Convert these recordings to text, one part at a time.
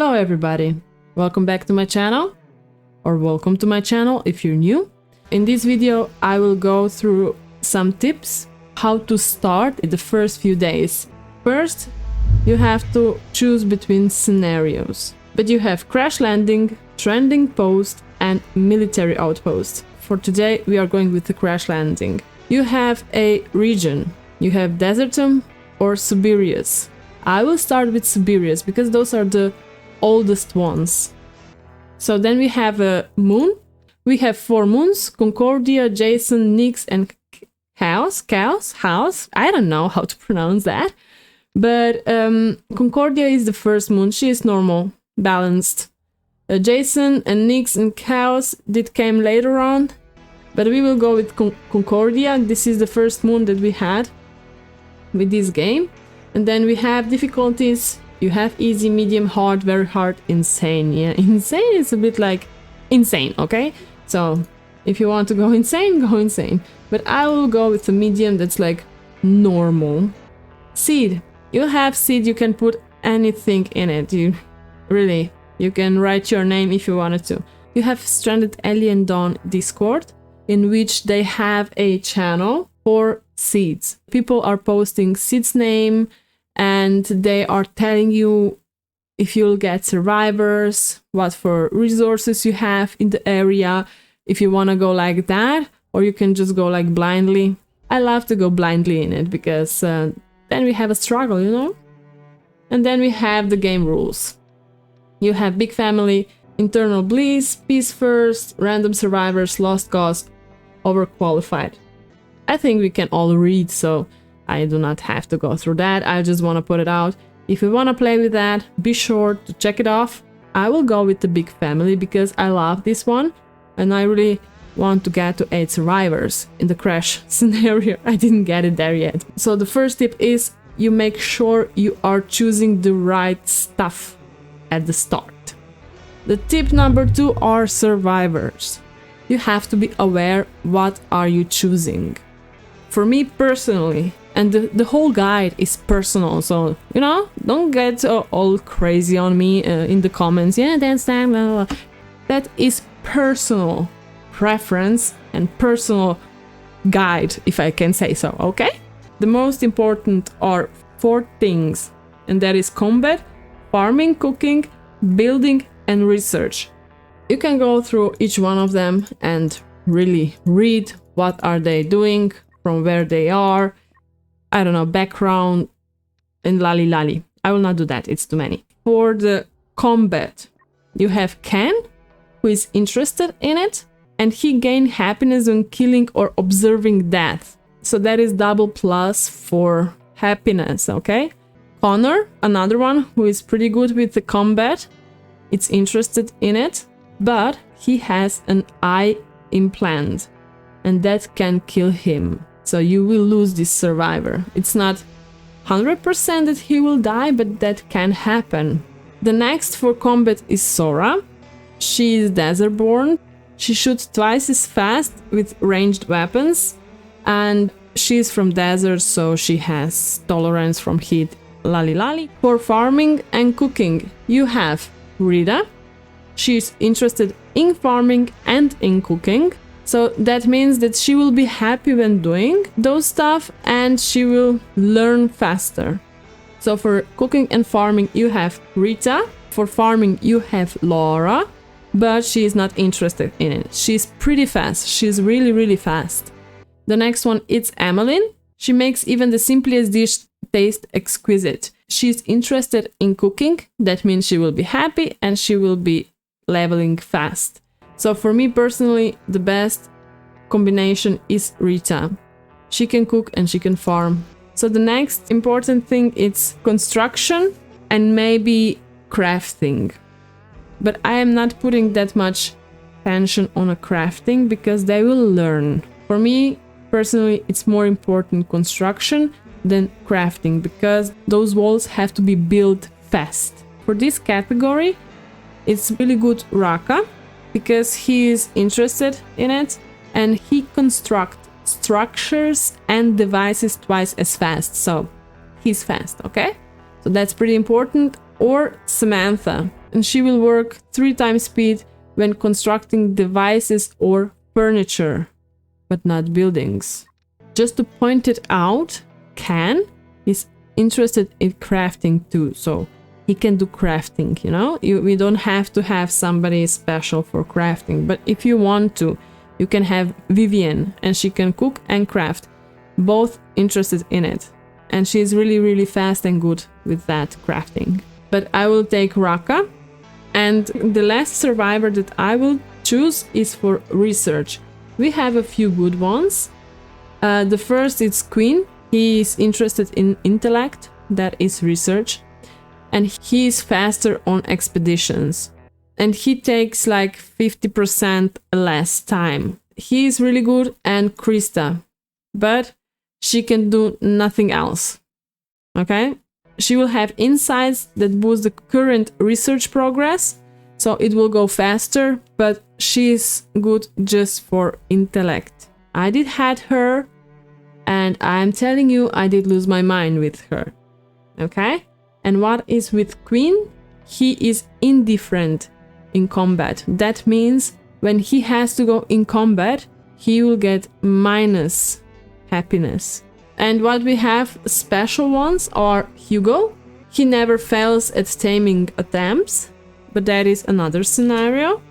Hello everybody, welcome back to my channel, or welcome to my channel if you're new. In this video I will go through some tips how to start in the first few days. First, you have to choose between scenarios, but you have crash landing, trending post and military outpost. For today we are going with the crash landing. You have a region, you have Desertum or Siberius. I will start with Siberius because those are the oldest ones. So then we have a moon. We have 4 moons: Concordia, Jason, Nyx and Chaos. I don't know how to pronounce that. But Concordia is the first moon. She is normal, balanced. Jason and Nyx and Chaos did came later on. But we will go with Concordia. This is the first moon that we had with this game. And then we have difficulties. You have easy, medium, hard, very hard, insane. Yeah, insane is a bit like insane, okay? So if you want to go insane, go insane. But I will go with the medium that's like normal. Seed. You have seed, you can put anything in it. You can write your name if you wanted to. You have Strandedaliendawn Discord, in which they have a channel for seeds. People are posting seeds name, and they are telling you if you'll get survivors, what for resources you have in the area, if you want to go like that, or you can just go like blindly. I love to go blindly in it because then we have a struggle, you know? And then we have the game rules. You have big family, internal bliss, peace first, random survivors, lost cause, overqualified. I think we can all read, so I do not have to go through that. I just want to put it out. If you want to play with that, be sure to check it off. I will go with the big family because I love this one and I really want to get to 8 survivors in the crash scenario. I didn't get it there yet. So the first tip is you make sure you are choosing the right stuff at the start. The tip number 2 are survivors. You have to be aware what are you choosing. For me personally, and the whole guide is personal, so, you know, don't get all crazy on me in the comments. Yeah, that's that, blah, blah. That is personal preference and personal guide, if I can say so, okay? The most important are 4 things, and that is combat, farming, cooking, building, and research. You can go through each one of them and really read what are they doing, from where they are, I don't know, background and lali lali. I will not do that, it's too many. For the combat, you have Ken, who is interested in it, and he gained happiness when killing or observing death. So that is double plus for happiness, okay? Connor, another one who is pretty good with the combat, it's interested in it, but he has an eye implant, and that can kill him. So you will lose this survivor. It's not 100% that he will die, but that can happen. The next for combat is Sora. She is desert-born. She shoots twice as fast with ranged weapons, and she is from desert, so she has tolerance from heat, lali lali. For farming and cooking, you have Rita. She is interested in farming and in cooking. So that means that she will be happy when doing those stuff and she will learn faster. So for cooking and farming you have Rita. For farming you have Laura, but she is not interested in it. She's pretty fast. She's really fast. The next one is Emmeline. She makes even the simplest dish taste exquisite. She's interested in cooking. That means she will be happy and she will be leveling fast. So for me personally, the best combination is Rita. She can cook and she can farm. So the next important thing is construction and maybe crafting. But I am not putting that much attention on a crafting because they will learn. For me personally, it's more important construction than crafting because those walls have to be built fast. For this category, it's really good Raka, because he is interested in it and he constructs structures and devices twice as fast, so he's fast, okay? So that's pretty important. Or Samantha. and she will work 3 times speed when constructing devices or furniture, but not buildings. Just to point it out, Ken is interested in crafting too, so he can do crafting, you know? We don't have to have somebody special for crafting, but if you want to, you can have Vivian, and she can cook and craft, both interested in it. And she's really, really fast and good with that crafting. But I will take Raka, and the last survivor that I will choose is for research. We have a few good ones. The first is Queen. He is interested in intellect, that is research. And he is faster on expeditions. And he takes like 50% less time. He is really good, and Krista. But she can do nothing else. Okay? She will have insights that boost the current research progress, so it will go faster, but she is good just for intellect. I did had her, and I'm telling you, I did lose my mind with her. Okay? And what is with Queen? He is indifferent in combat. That means when he has to go in combat, he will get minus happiness. And what we have special ones are Hugo. He never fails at taming attempts, but that is another scenario.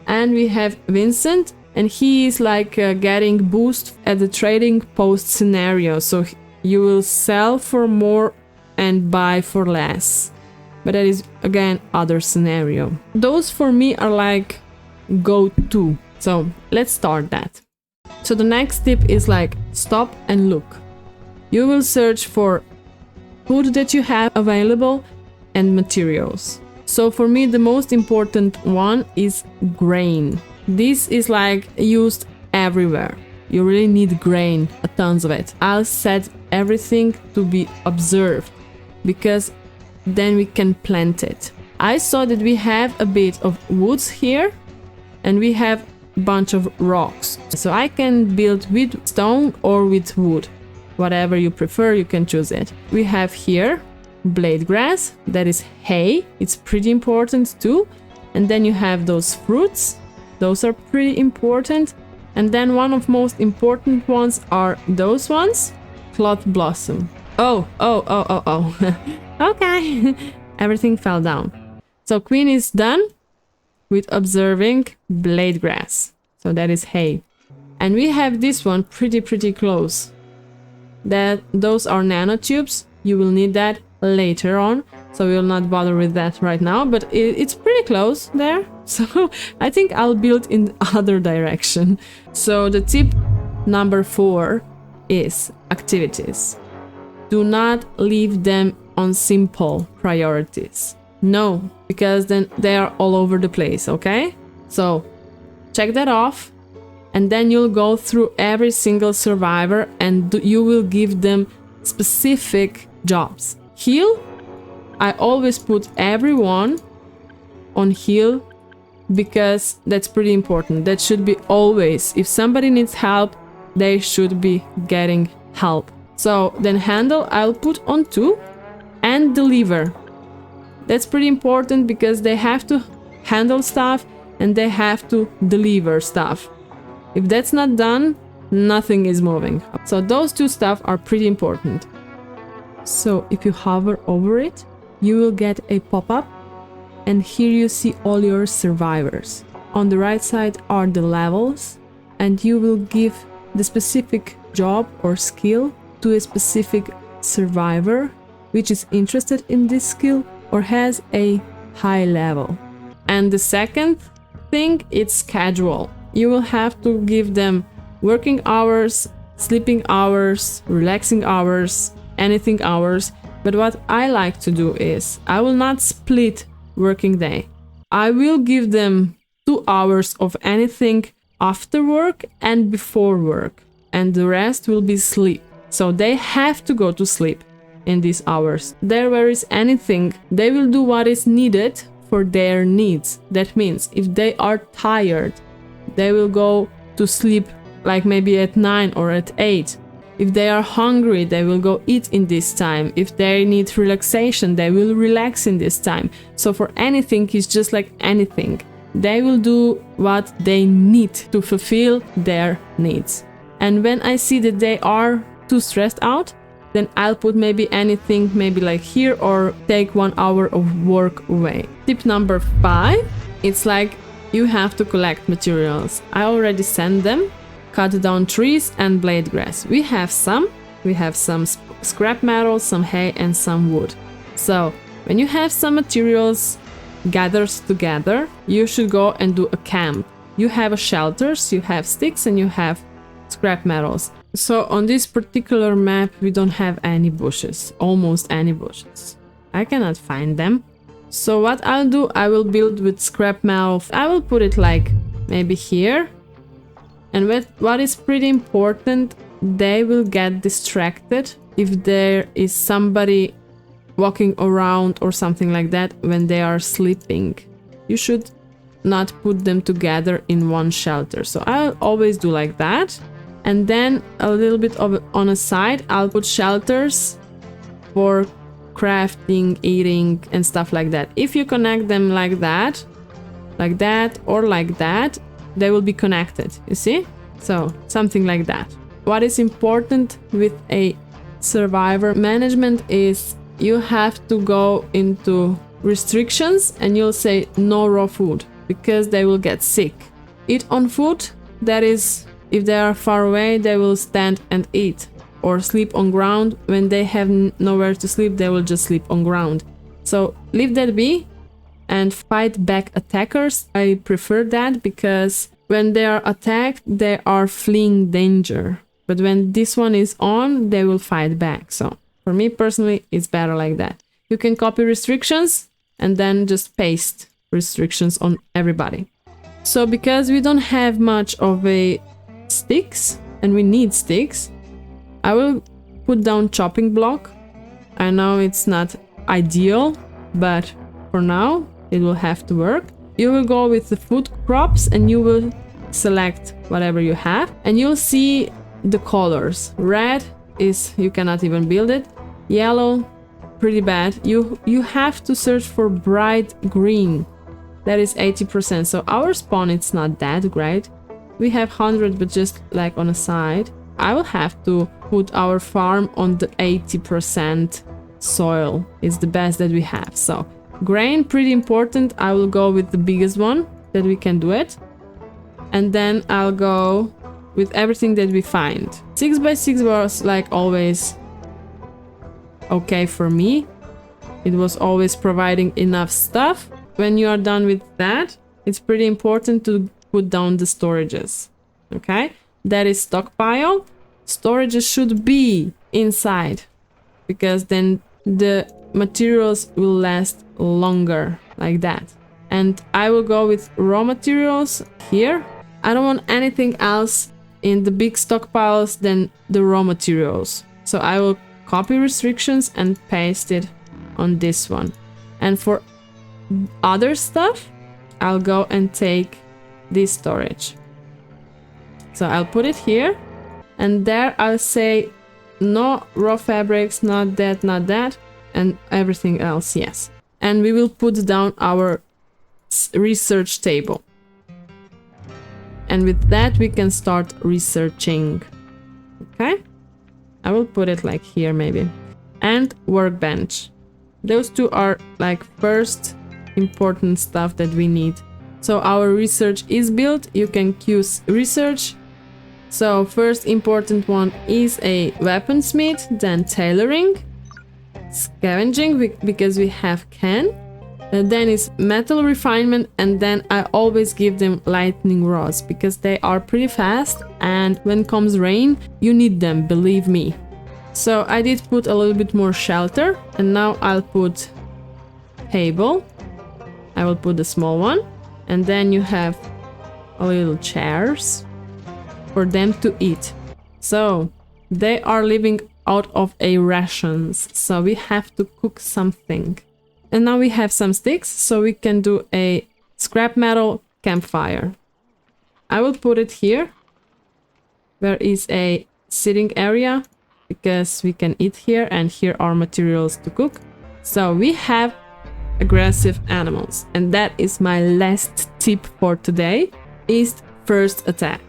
And we have Vincent, and he is like getting boost at the trading post scenario. So you will sell for more and buy for less. But that is again other scenario. Those for me are like go-to. So let's start that. So the next tip is like stop and look. You will search for food that you have available and materials. So for me the most important one is grain. This is like used everywhere. You really need grain, tons of it. I'll set everything to be observed because then we can plant it. I saw that we have a bit of woods here and we have a bunch of rocks. So I can build with stone or with wood. Whatever you prefer, you can choose it. We have here blade grass, that is hay. It's pretty important too. And then you have those fruits. Those are pretty important. And then one of most important ones are those ones. Cloth blossom. Oh. Okay. Everything fell down. So Queen is done with observing blade grass. So that is hay. And we have this one pretty close. Those are nanotubes. You will need that later on. So we will not bother with that right now. But it's pretty close there. So I think I'll build in the other direction. So the tip number 4 is activities. Do not leave them on simple priorities. No, because then they are all over the place, okay? So check that off, and then you'll go through every single survivor and you will give them specific jobs. Heal, I always put everyone on heal because that's pretty important. That should be always. If somebody needs help, they should be getting help. So then handle, I'll put on 2, and deliver. That's pretty important because they have to handle stuff and they have to deliver stuff. If that's not done, nothing is moving. So those 2 stuff are pretty important. So if you hover over it, you will get a pop-up, and here you see all your survivors. On the right side are the levels, and you will give the specific job or skill to a specific survivor which is interested in this skill or has a high level. And the second thing, it's schedule. You will have to give them working hours, sleeping hours, relaxing hours, anything hours. But what I like to do is I will not split working day. I will give them 2 hours of anything after work and before work, and the rest will be sleep. So they have to go to sleep in these hours. There is anything, they will do what is needed for their needs. That means if they are tired, they will go to sleep like maybe at 9 or at 8. If they are hungry, they will go eat in this time. If they need relaxation, they will relax in this time. So for anything, it's just like anything. They will do what they need to fulfill their needs. And when I see that they are too stressed out, then I'll put maybe anything, maybe like here, or take 1 hour of work away. Tip number 5, it's like you have to collect materials. I already sent them. Cut down trees and blade grass. We have some scrap metal, some hay, and some wood. So when you have some materials gathered together, you should go and do a camp. You have a shelters, you have sticks, and you have scrap metals. So on this particular map, we don't have any bushes, almost any bushes. I cannot find them. So what I'll do, I will build with scrap metal. I will put it like maybe here. And what is pretty important, they will get distracted if there is somebody walking around or something like that when they are sleeping. You should not put them together in one shelter. So I'll always do like that. And then a little bit of on a side, I'll put shelters for crafting, eating, and stuff like that. If you connect them like that, or like that, they will be connected, you see? So something like that. What is important with a survivor management is you have to go into restrictions and you'll say no raw food because they will get sick. Eat on food, that is, if they are far away, they will stand and eat, or sleep on ground. When they have nowhere to sleep, they will just sleep on ground. So leave that be and fight back attackers. I prefer that because when they are attacked, they are fleeing danger. But when this one is on, they will fight back. So for me personally, it's better like that. You can copy restrictions and then just paste restrictions on everybody. So because we don't have much of a sticks and we need sticks, I will put down chopping block. I know it's not ideal, but for now it will have to work. You will go with the food crops and you will select whatever you have and you'll see the colors. Red is you cannot even build it. Yellow, pretty bad. You have to search for bright green. That is 80%. So our spawn, it's not that great. We have 100, but just like on a side. I will have to put our farm on the 80% soil. It's the best that we have. So grain, pretty important. I will go with the biggest one that we can do it. And then I'll go with everything that we find. 6x6 was like always okay for me. It was always providing enough stuff. When you are done with that, it's pretty important to put down the storages. Okay, that is stockpile. Storages should be inside because then the materials will last longer like that. And I will go with raw materials here. I don't want anything else in the big stockpiles than the raw materials. So I will copy restrictions and paste it on this one. And for other stuff, I'll go and take this storage. So I'll put it here and there I'll say no raw fabrics, not that, and everything else, yes. And we will put down our research table. And with that we can start researching. Okay, I will put it like here maybe. And workbench. Those two are like first important stuff that we need. So our research is built. You can use research. So first important one is a weaponsmith, then tailoring, scavenging because we have can. Then is metal refinement, and then I always give them lightning rods because they are pretty fast, and when comes rain you need them, believe me. So I did put a little bit more shelter, and now I'll put table. I will put the small one, and then you have a little chairs for them to eat. So they are living out of a rations, so we have to cook something. And now we have some sticks, so we can do a scrap metal campfire. I will put it here. There is a sitting area because we can eat here, and here are materials to cook. So we have aggressive animals, and that is my last tip for today, is first attack.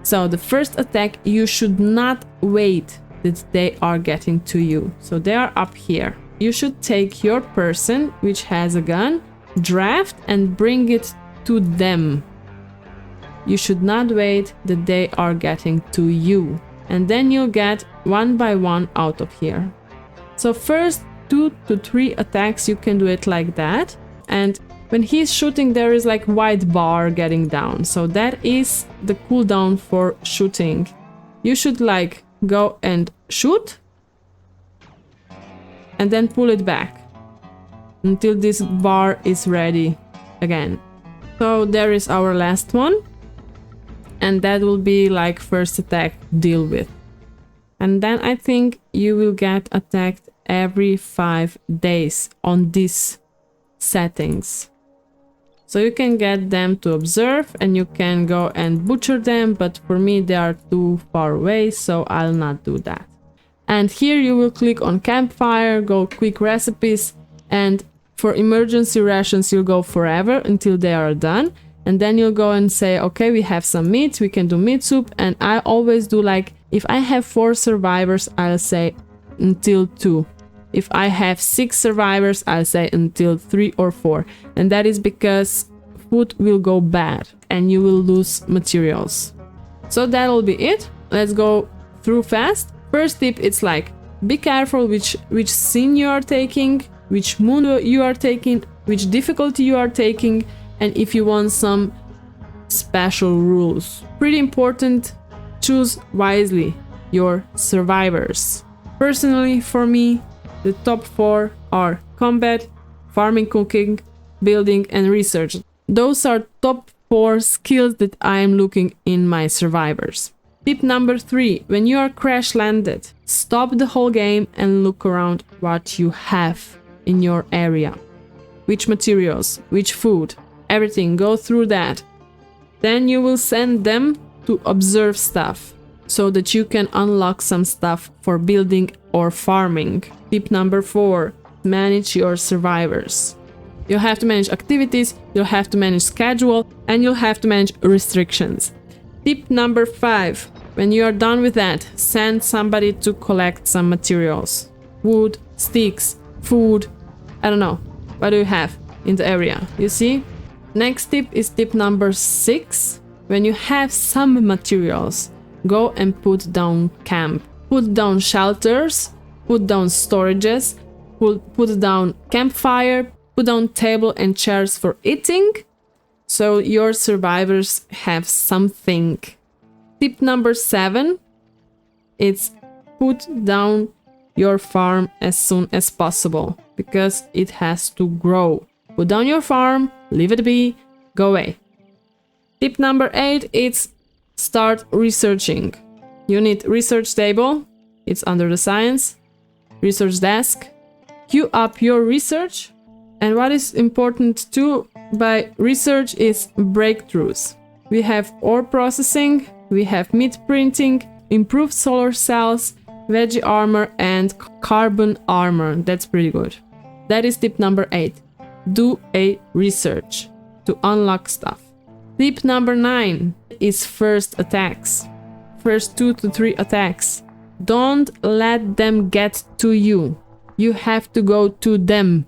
So the first attack, you should not wait that they are getting to you. So they are up here. You should take your person which has a gun, draft, and bring it to them. You should not wait that they are getting to you, and then you'll get one by one out of here. So first 2 to 3 attacks you can do it like that, and when he's shooting there is like white bar getting down, so that is the cooldown for shooting. You should like go and shoot and then pull it back until this bar is ready again. So there is our last one, and that will be like first attack deal with. And then I think you will get attacked every 5 days on these settings. So you can get them to observe and you can go and butcher them, but for me they are too far away, so I'll not do that. And here you will click on campfire, go quick recipes, and for emergency rations you'll go forever until they are done. And then you'll go and say, okay, we have some meat, we can do meat soup. And I always do like, if I have 4 survivors, I'll say until 2. If I have 6 survivors, I'll say until 3 or 4. And that is because food will go bad and you will lose materials. So that'll be it. Let's go through fast. First tip, it's like, be careful which scene you are taking, which moon you are taking, which difficulty you are taking, and if you want some special rules. Pretty important, choose wisely your survivors. Personally, for me, the top 4 are combat, farming, cooking, building, and research. Those are top 4 skills that I am looking in my survivors. Tip number 3, when you are crash landed, stop the whole game and look around what you have in your area. Which materials, which food, everything, go through that. Then you will send them to observe stuff so that you can unlock some stuff for building or farming. Tip number 4, manage your survivors. You'll have to manage activities, you'll have to manage schedule, and you'll have to manage restrictions. Tip number 5, when you are done with that, send somebody to collect some materials. Wood, sticks, food, I don't know. What do you have in the area? You see? Next tip is tip number 6. When you have some materials, go and put down camp. Put down shelters, put down storages, put down campfire, put down table and chairs for eating, so your survivors have something. Tip number 7, it's put down your farm as soon as possible, because it has to grow. Put down your farm, leave it be, go away. Tip number 8, it's start researching. You need research table, it's under the science, research desk. Queue up your research, and what is important too by research is breakthroughs. We have ore processing, we have meat printing, improved solar cells, veggie armor, and carbon armor. That's pretty good. That is tip number 8. Do a research to unlock stuff. Tip number 9 is first attacks. First 2 to 3 attacks. Don't let them get to you. You have to go to them.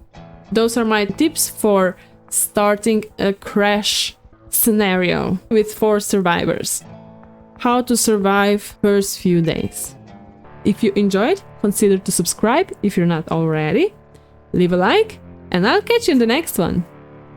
Those are my tips for starting a crash scenario with 4 survivors. How to survive first few days. If you enjoyed, consider to subscribe if you're not already. Leave a like, and I'll catch you in the next one.